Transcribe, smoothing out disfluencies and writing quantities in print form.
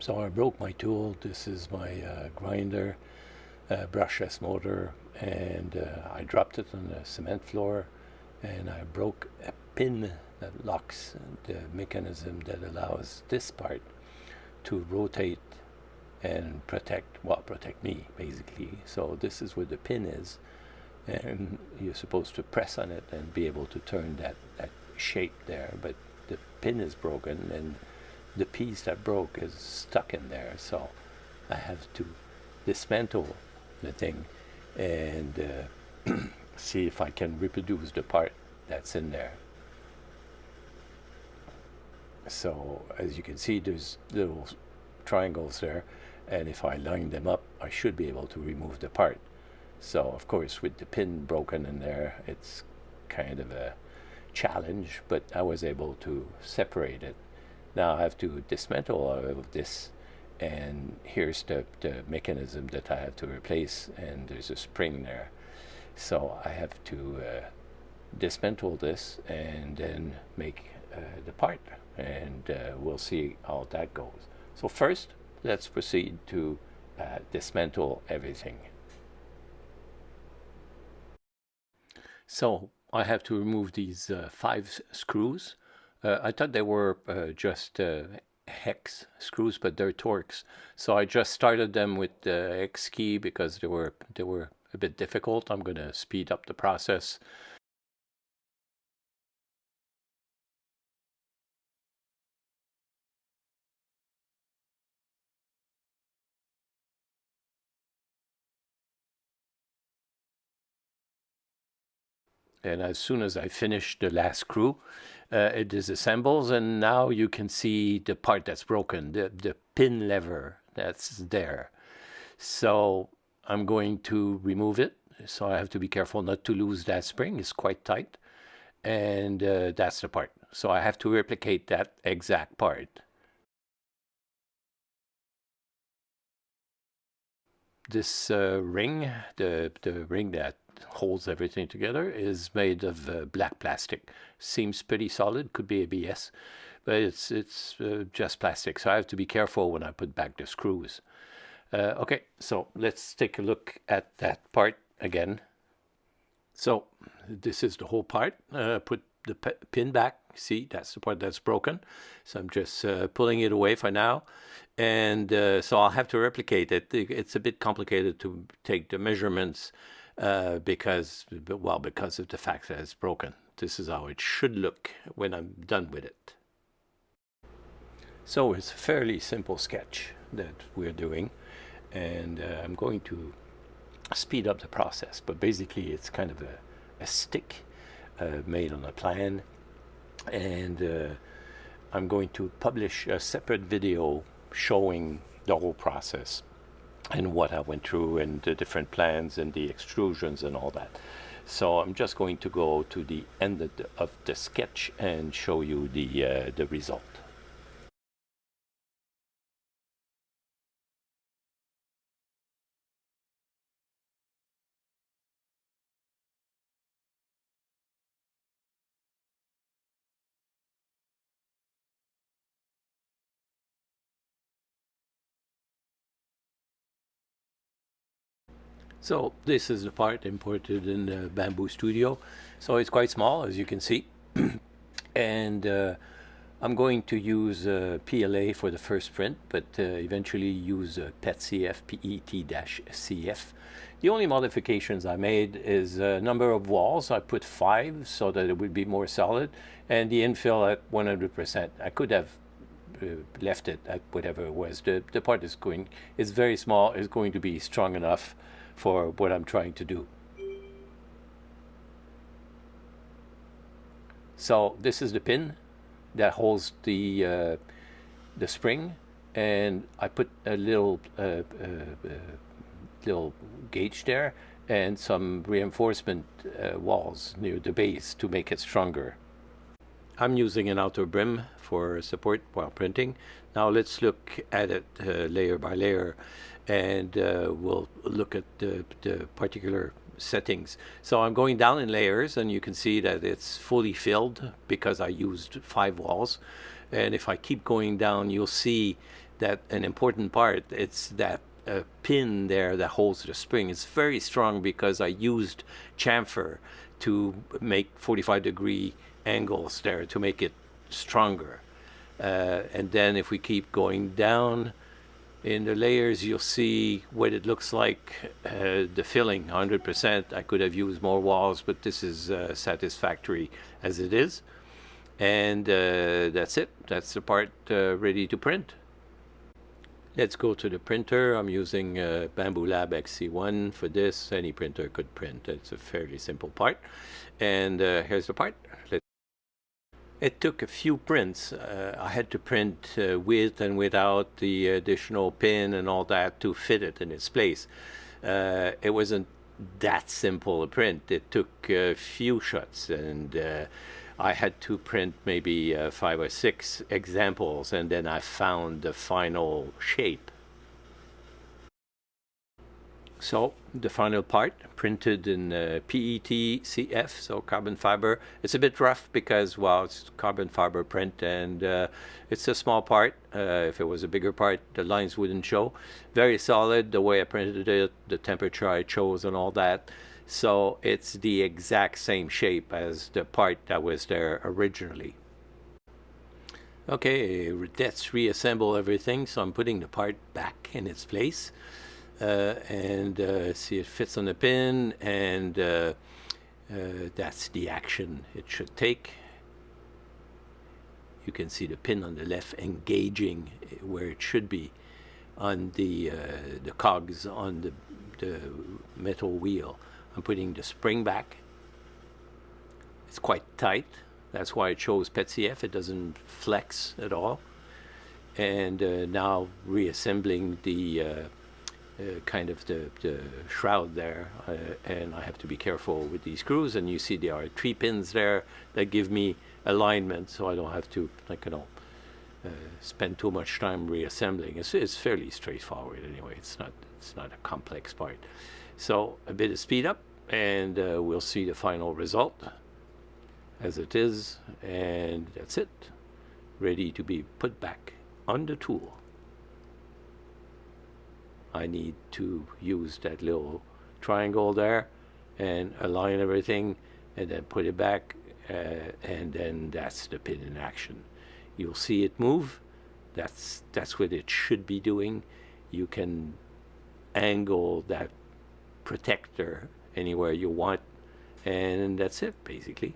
So I broke my tool. This is my grinder, brushless motor, and I dropped it on the cement floor, and I broke a pin that locks the mechanism that allows this part to rotate and protect me basically. So this is where the pin is, and you're supposed to press on it and be able to turn that shape there, but the pin is broken and the piece that broke is stuck in there, so I have to dismantle the thing and see if I can reproduce the part that's in there. So as you can see, there's little triangles there, and if I line them up I should be able to remove the part. So of course with the pin broken in there it's kind of a challenge, but I was able to separate it. Now I have to dismantle all of this, and here's the mechanism that I have to replace, and there's a spring there. So I have to dismantle this and then make the part, and we'll see how that goes. So first, let's proceed to dismantle everything. So I have to remove these 5 screws. I thought they were just hex screws, but they're Torx. So I just started them with the X key because they were a bit difficult. I'm going to speed up the process. And as soon as I finish the last screw, it disassembles, and now you can see the part that's broken, the pin lever that's there. So I'm going to remove it. So I have to be careful not to lose that spring. It's quite tight, and that's the part. So I have to replicate that exact part. This ring, the ring that holds everything together, is made of black plastic. Seems pretty solid, could be ABS, but it's just plastic. So I have to be careful when I put back the screws. Okay, so let's take a look at that part again. So this is the whole part. Put the pin back. See, that's the part that's broken. So I'm just pulling it away for now. And so I'll have to replicate it. It's a bit complicated to take the measurements because of the fact that it's broken. This is how it should look when I'm done with it. So it's a fairly simple sketch that we're doing, and I'm going to speed up the process, but basically it's kind of a stick made on a plan, and I'm going to publish a separate video showing the whole process and what I went through and the different plans and the extrusions and all that. So I'm just going to go to the end of the sketch and show you the result. So this is the part imported in the Bamboo Studio. So it's quite small, as you can see. And I'm going to use PLA for the first print, but eventually use PET-CF, PET-CF. The only modifications I made is number of walls. I put 5 so that it would be more solid, and the infill at 100%. I could have left it at whatever it was. The part is very small, is going to be strong enough for what I'm trying to do. So this is the pin that holds the spring, and I put a little gauge there and some reinforcement walls near the base to make it stronger. I'm using an outer brim for support while printing. Now let's look at it layer by layer, and we'll look at the particular settings. So I'm going down in layers, and you can see that it's fully filled because I used 5 walls. And if I keep going down, you'll see that an important part. It's that pin there that holds the spring. It's very strong because I used chamfer to make 45-degree angles there to make it stronger. And then if we keep going down in the layers, you'll see what it looks like, the filling, 100%. I could have used more walls, but this is satisfactory as it is. And that's it. That's the part ready to print. Let's go to the printer. I'm using Bamboo Lab XC1 for this. Any printer could print. It's a fairly simple part. And here's the part. It took a few prints. I had to print with and without the additional pin and all that to fit it in its place. It wasn't that simple a print. It took a few shots, and I had to print maybe 5 or 6 examples, and then I found the final shape. So the final part printed in PET CF, so carbon fiber. It's a bit rough because, well, it's carbon fiber print, and it's a small part. If it was a bigger part, the lines wouldn't show. Very solid the way I printed it, the temperature I chose and all that. So it's the exact same shape as the part that was there originally. Okay, let's reassemble everything. So I'm putting the part back in its place. And see, it fits on the pin, and that's the action it should take. You can see the pin on the left engaging where it should be on the cogs on the metal wheel. I'm putting the spring back. It's quite tight. That's why it shows PET-CF. It doesn't flex at all. And now reassembling the kind of the shroud there, and I have to be careful with these screws. And you see there are 3 pins there that give me alignment, so I don't have to, like, spend too much time reassembling. It's fairly straightforward anyway. It's not a complex part. So a bit of speed up, and we'll see the final result as it is, and that's it, ready to be put back on the tool. I need to use that little triangle there and align everything, and then put it back, and then that's the pin in action. You'll see it move. That's what it should be doing. You can angle that protector anywhere you want, and that's it basically.